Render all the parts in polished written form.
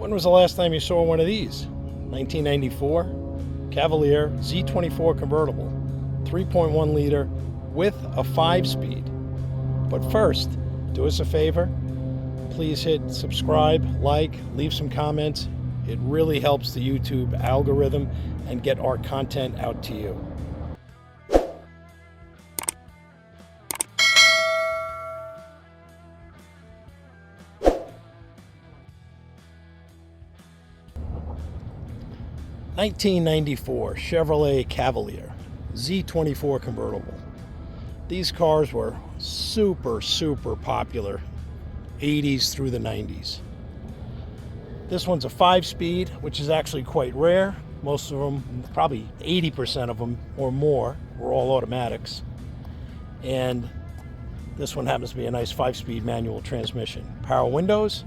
When was the last time you saw one of these? 1994 Cavalier Z24 Convertible, 3.1 liter with a 5-speed. But first, do us a favor. Please hit subscribe, like, leave some comments. It really helps the YouTube algorithm and get our content out to you. '94 Chevrolet Cavalier Z24 Convertible. These cars were super popular 80s through the 90s. This one's a 5-speed, which is actually quite rare. Most of them, probably 80% of them or more, were all automatics. And this one happens to be a nice 5-speed manual transmission. Power windows,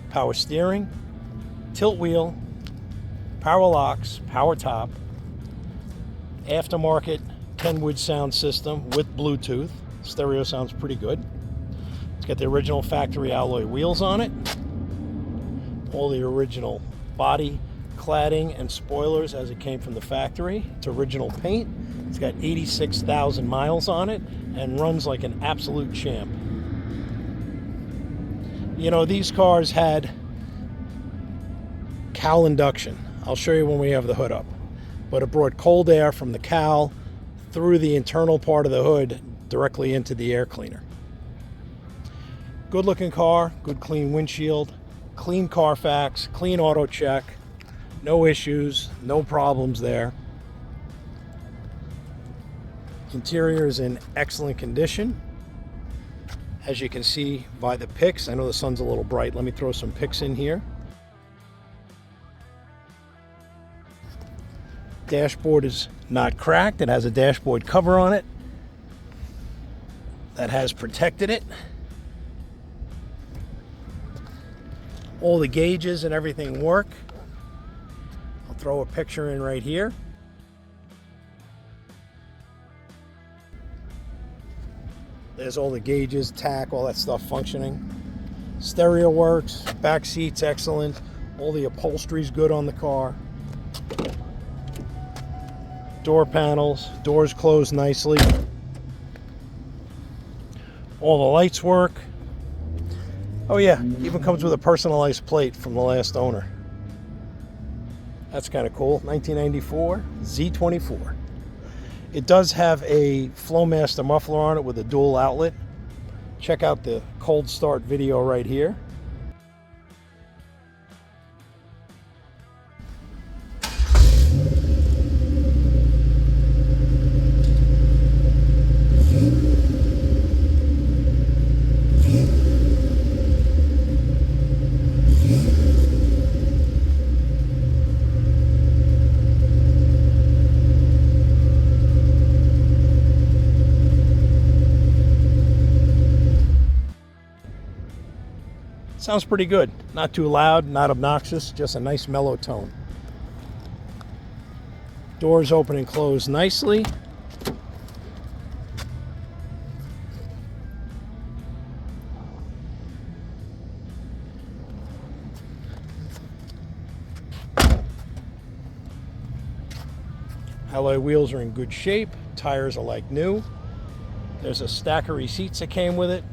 power steering, tilt wheel, power locks, power top, aftermarket Kenwood sound system with Bluetooth. Stereo sounds pretty good. It's got the original factory alloy wheels on it. All the original body cladding and spoilers as it came from the factory. It's original paint. It's got 86,000 miles on it and runs like an absolute champ. You know, these cars had cowl induction. I'll show you when we have the hood up. But it brought cold air from the cowl through the internal part of the hood directly into the air cleaner. Good looking car, good clean windshield, clean Carfax, clean Autocheck, no issues, no problems there. Interior is in excellent condition. As you can see by the pics, I know the sun's a little bright. Let me throw some pics in here. Dashboard is not cracked. It has a dashboard cover on it that has protected it. All the gauges and everything work. I'll throw a picture in right here. There's all the gauges, tack, all that stuff functioning. Stereo works, back seat's excellent. All the upholstery's good on the car. Door panels, doors close nicely. All the lights work. Oh yeah, even comes with a personalized plate from the last owner. That's kind of cool. 1994 Z24. It does have a Flowmaster muffler on it with a dual outlet. Check out the cold start video right here. Sounds pretty good. Not too loud, not obnoxious, just a nice mellow tone. Doors open and close nicely. Alloy wheels are in good shape. Tires are like new. There's a stack of receipts that came with it.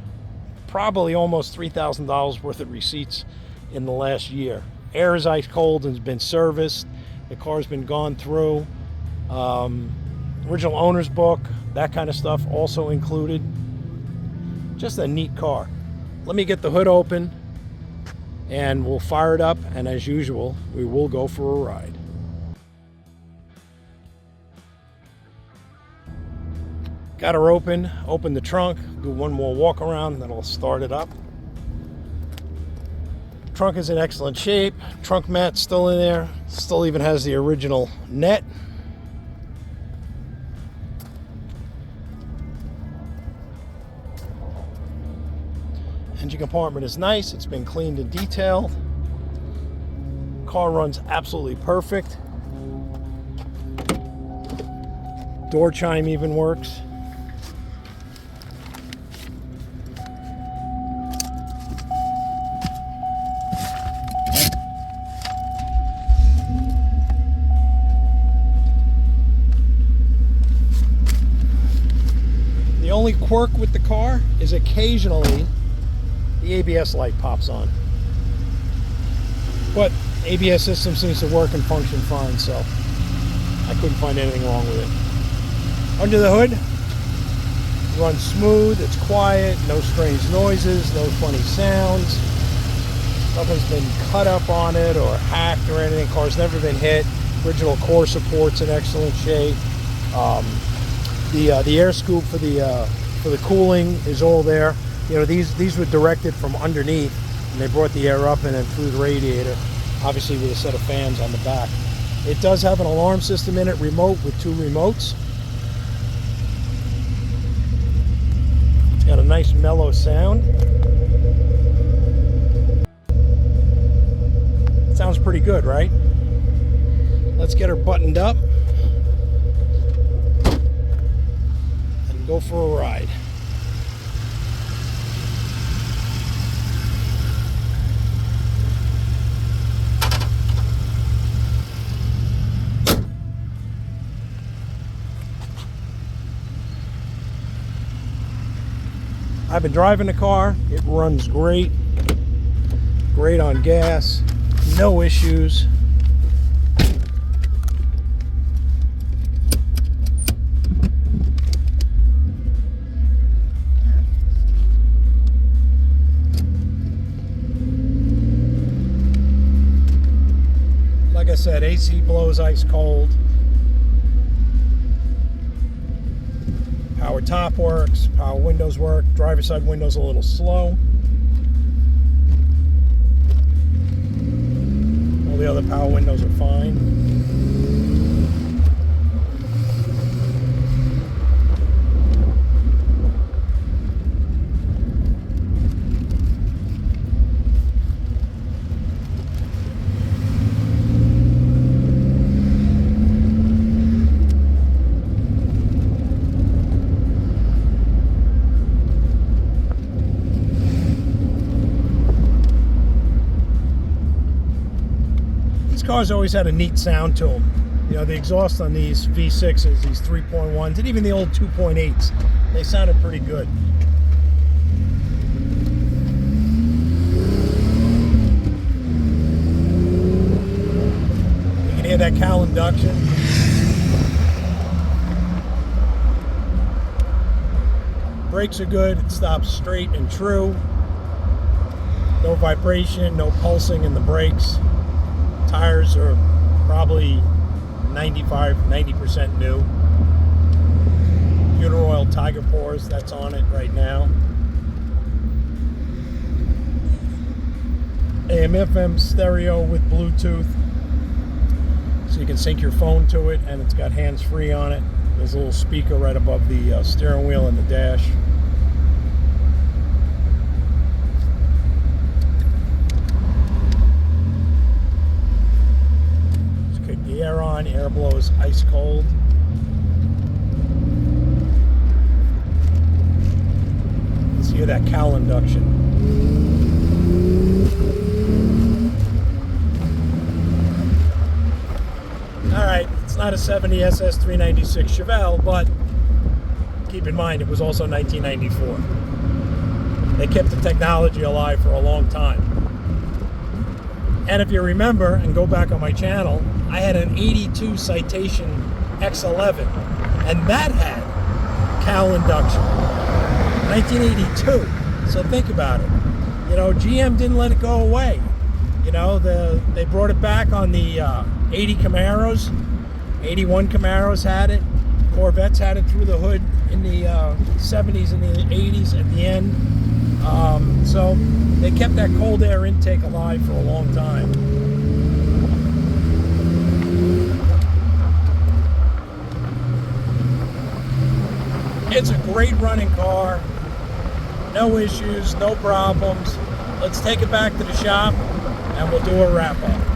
Probably almost $3,000 worth of receipts in the last year. Air is ice cold and has been serviced. The car's been gone through. Original owner's book, that kind of stuff also included. Just a neat car. Let me get the hood open and we'll fire it up, and as usual, we will go for a ride. Got her open the trunk, do one more walk around, then I'll start it up. Trunk is in excellent shape. Trunk mat's still in there. Still even has the original net. Engine compartment is nice. It's been cleaned and detailed. Car runs absolutely perfect. Door chime even works. quirk with the car is occasionally the ABS light pops on. But ABS system seems to work and function fine, so I couldn't find anything wrong with it. Under the hood, runs smooth, it's quiet, no strange noises, no funny sounds. Nothing's been cut up on it or hacked or anything. Car's never been hit. Original core support's in excellent shape. The air scoop for the cooling is all there. You know, these were directed from underneath, and they brought the air up and then through the radiator, obviously with a set of fans on the back. It does have an alarm system in it, remote with 2 remotes. It's got a nice mellow sound. Sounds pretty good, right? Let's get her buttoned up and go for a ride. I've been driving the car. It runs great. Great on gas. No issues. Like I said, AC blows ice cold. Power top works, power windows work, driver's side window's a little slow. All the other power windows are fine. Cars always had a neat sound to them. You know, the exhaust on these V6s, these 3.1s, and even the old 2.8s, they sounded pretty good. You can hear that cowl induction. Brakes are good. It stops straight and true. No vibration, no pulsing in the brakes. Tires are probably 90% new. Uniroyal Tiger Paws, that's on it right now. AM/FM stereo with Bluetooth, so you can sync your phone to it, and it's got hands-free on it. There's a little speaker right above the steering wheel and the dash. Air on, air blows ice cold. Let's hear that cowl induction. Alright, it's not a 70 SS 396 Chevelle, but keep in mind it was also 1994. They kept the technology alive for a long time. And if you remember, and go back on my channel, I had an 82 Citation X11, and that had cowl induction. 1982. So think about it. You know, GM didn't let it go away. You know, they brought it back on the 80 Camaros. 81 Camaros had it. Corvettes had it through the hood in the 70s and the 80s at the end. So they kept that cold air intake alive for a long time. It's a great running car. No issues, no problems. Let's take it back to the shop and we'll do a wrap up.